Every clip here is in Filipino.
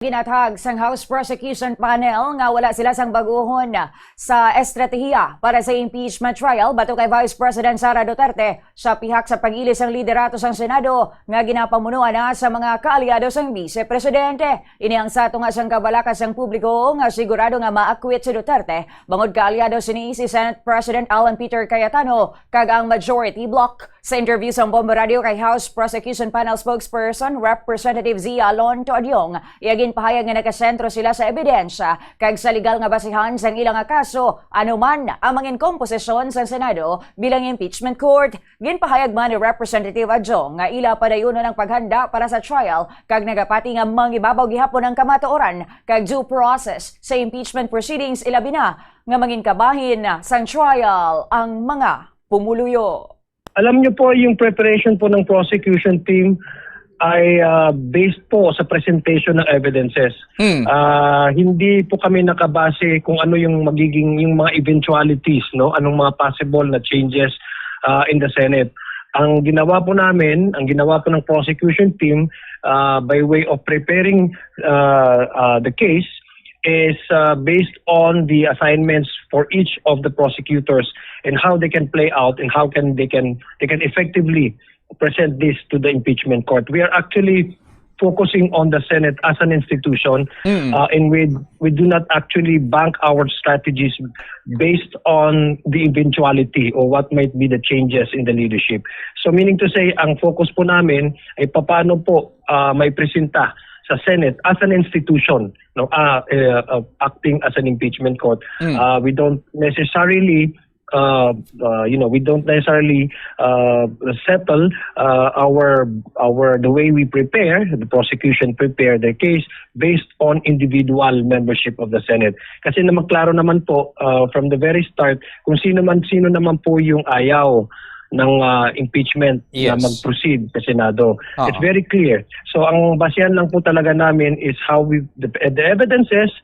Ginatag sang House Prosecution Panel nga wala sila sang baguhon sa estratehiya para sa impeachment trial bato kay Vice President Sara Duterte sa pihak sa pag-ilis ang liderato sang Senado nga ginapamunuan na sa mga kaalyado sang Vice Presidente. Ini ang sato nga sang kabalakas sang publiko nga sigurado nga ma-acquit si Duterte bangod kaalyado sini si Senate President Alan Peter Cayetano kag ang majority bloc. Sa interview sa Bombo Radio kay House Prosecution Panel spokesperson Representative Zia Alon Toadyong, iagin pahayag nga nakasentro sila sa ebidensya kag sa legal nga basihan sang ilang nga kaso anuman ang mangin komposisyon sa Senado bilang impeachment court. Ginpahayag man ni Representative Adjong nga ila padayunon ang paghanda para sa trial kag nagapati nga mangibabaw gihapon ang kamatuoran kag due process sa impeachment proceedings ilabi na nga mangin kabahin sang trial ang mga pumuluyo. Alam niyo po, yung preparation po ng prosecution team ay based po sa presentation ng evidences. Hindi po kami nakabase kung ano yung magiging yung mga eventualities, no? Anong mga possible na changes in the Senate. Ang ginawa po namin, ang ginawa po ng prosecution team by way of preparing the case is based on the assignments for each of the prosecutors and how they can play out and how they can effectively present this to the impeachment court. We are actually focusing on the Senate as an institution, and we do not actually bank our strategies based on the eventuality or what might be the changes in the leadership. So meaning to say, ang focus po namin ay paano po may presenta sa Senate as an institution, no, acting as an impeachment court. We don't necessarily settle the way we prepare, the prosecution prepare their case based on individual membership of the Senate. Kasi naman klaro naman po from the very start kung sino naman po yung ayaw ng impeachment na mag-proceed sa Senado. It's very clear. So ang basehan lang po talaga namin is how the evidences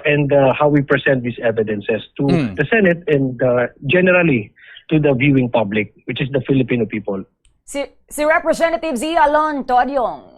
and how we present these evidences to the Senate and generally to the viewing public, which is the Filipino people. Si Representative Zia Alon Toadyong.